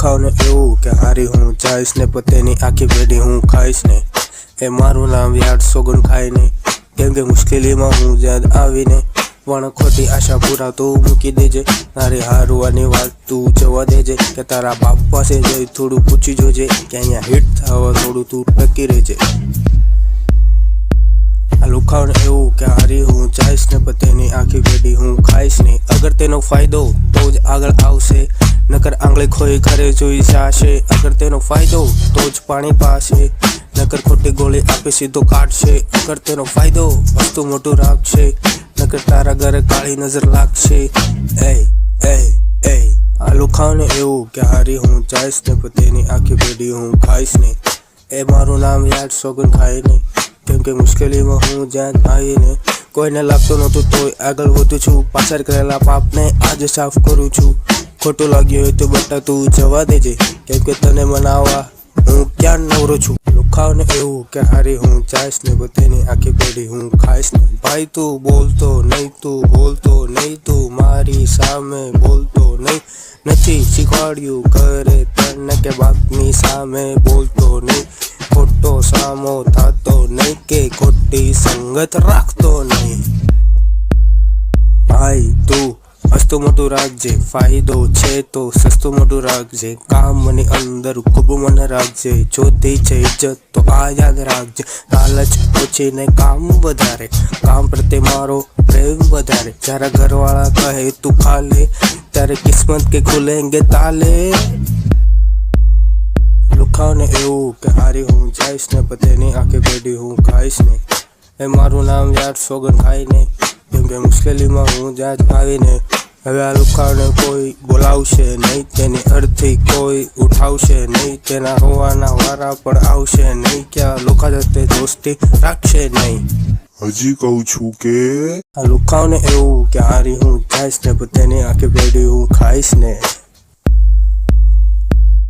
લુખાવને એવું કે હારી હું જઈશ ને પતેની આખી પેઢી હું ખાઈશ ને એ મારું નામ યાદ સોગન ખાય ને કેમ કે મુશ્કેલીમાં હું યાદ આવીને પણ ખોટી આશા પૂરા તું મૂકી દેજે તારી હારવાની વાત તું જવા દેજે કે તારા બાપ પાસે જઈ થોડું પૂછી જોજે કે અહીંયા હિટ થવા થોડું તું ટકી રહેજે આ લુખાવને એવું કે હારી હું જઈશ ને પતેની આખી પેઢી હું ખાઈશ ને અગર તેનો ફાયદો તો જ આગળ આવશે નકર આંગળી ખોઈ ઘરે જોઈ જાશે અગર તેનો ફાયદો તો જ પાણી પાશે નકર ખોટી ગોળી આપી સીધો કાઢશે અગર તેનો ફાયદો વસ્તુ મોટું રાખશે નકર તારા ઘરે કાળી નજર લાગશે આ લુખાવને એવું કે હારી હું જઈશ ને પતેની આખી પેઢી હું ખાઈશ ને એ મારું નામ યાદ સોગન ખાય ને કેમ કે મુશ્કેલીમાં હું જ્યાં આવીને કોઈને લાગતું નહોતું તોય આગળ વધું છું પાછળ કરેલા પાપને આજે સાફ કરું છું ખોટું લાગ્યું હોય તો બેટા તું જવા દેજે કેમ કે તને મનાવવા હું ક્યાં નવરો છું લુખાવને એવું કે હારી હું જઈશ ને પતેની આખી પેઢી હું ખાઈશ ને ભાઈ તું બોલતો નહીં તું મારી સામે બોલતો નહીં નથી શીખવાડ્યું ઘરે તને કે બાપની સામે બોલતો નહીં ખોટો સામો થતો નહીં કે ખોટી સંગત રાખતો નહીં ભાઈ તું હસતું મોટું રાખજે ફાયદો છે તો સસ્તું મોટું રાખજે કામની અંદર ખૂબ મને રાખજે જોતી છે ઇજ્જત તો આ યાદ રાખજે લાલચ ઓછી ને કામ વધારે કામ પ્રત્યે મારો પ્રેમ વધારે જ્યારે ઘરવાળા કહે તું ખા લે ત્યારે કિસ્મત કે ખુલેંગે તાલે લુખાવને એવું કે હારી હું જઈશ ને પતેની આખી પેઢી હું ખાઈશ ને એ મારું નામ યાદ સોગન ખાય ને કેમ કે મુશ્કેલીમાં હું જ્યાં આવીને હવે આ લુખાવને કોઈ બોલાવશે નહીં તેની અર્થી કોઈ ઉઠાવશે નહીં તેના હોવાના વારા પણ આવશે નહીં ક્યાં લુખા જતે દોસ્તી રાખશે નહીં હજી કહું છું કે આ લુખાવને એવું કે હારી હું જઈશ ને પતેની આખી પેઢી હું ખાઈશ ને